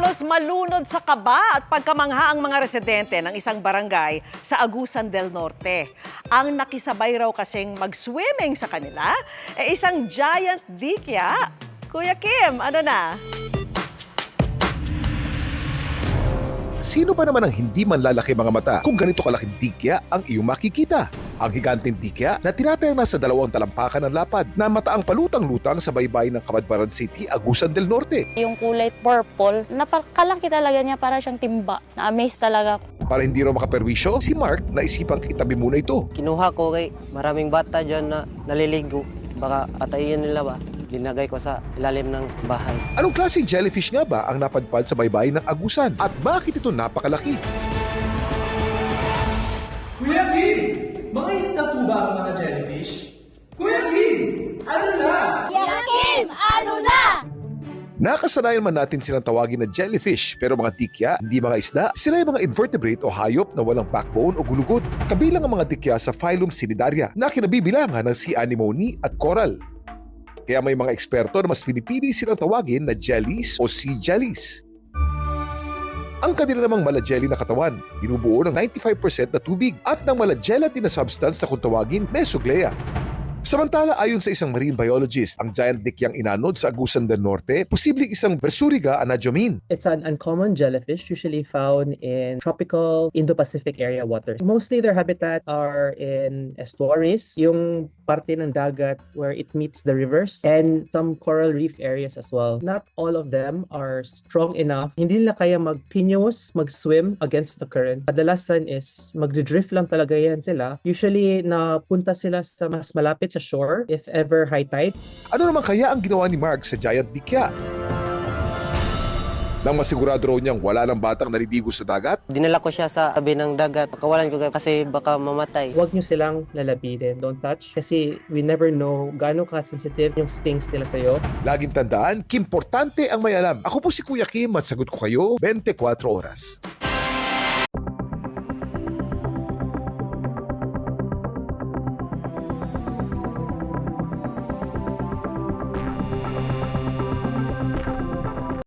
Halos malunod sa kaba at pagkamangha ang mga residente ng isang barangay sa Agusan del Norte. Ang nakisabay raw kasing mag-swimming sa kanila isang giant dikya. Kuya Kim, ano na? Sino ba naman ang hindi manlalaki mga mata kung ganito kalaking dikya ang iyong makikita? Ang higanteng dikya na tinatayang nasa 2 talampakan ng lapad na mataang palutang-lutang sa baybay ng Cabadbaran City, Agusan del Norte. Yung kulay purple, napakalaki talaga niya, para siyang timba. Na-amaze talaga ako. Para hindi raw makaperwisyo, si Mark naisipang itabi muna ito. Kinuha ko kay maraming bata dyan na naliligo. Baka patayin nila ba? Linagay ko sa ilalim ng bahay. Anong klaseng jellyfish nga ba ang napadpad sa baybay ng Agusan? At bakit ito napakalaki? Kuya Kim! Mga isda po ba ang mga jellyfish? Kuya Kim! Ano na? Kuya Kim, ano na? Nakasanayan man natin silang tawagin na jellyfish, pero mga dikya, hindi mga isda, sila yung mga invertebrate o hayop na walang backbone o gulugod. Kabilang ang mga dikya sa phylum Cnidaria na kinabibilangan ng sea anemone at coral. Kaya may mga eksperto na mas pinipili silang tawagin na jellies o sea jellies. Ang kanila namang malajelly na katawan, binubuo ng 95% na tubig at ng malagelatin na substance na kung tawagin mesoglea. Samantala, ayon sa isang marine biologist, ang giant dikyang inanod sa Agusan del Norte, posibleng isang Bersuriga anadyomene. It's an uncommon jellyfish usually found in tropical Indo-Pacific area waters. Mostly their habitat are in estuaries, yung parte ng dagat where it meets the rivers, and some coral reef areas as well. Not all of them are strong enough. Hindi nila kaya mag-pinuos, mag-swim against the current. Kadalasan is mag-drift lang talaga yan sila. Usually, napunta sila sa mas malapit sa shore if ever high tide. Ano naman kaya ang ginawa ni Mark sa giant dikya? Nang masigurado raw niyang wala ng batang naliligo sa dagat, Dinala ko siya sa tabi ng dagat. Pakawalan ko kasi baka mamatay. Huwag nyo silang lalabidin. Don't touch. Kasi we never know gaano ka-sensitive yung stings nila sa'yo. laging tandaan, kimportante ang may alam. Ako po si Kuya Kim at sagot ko kayo 24 oras.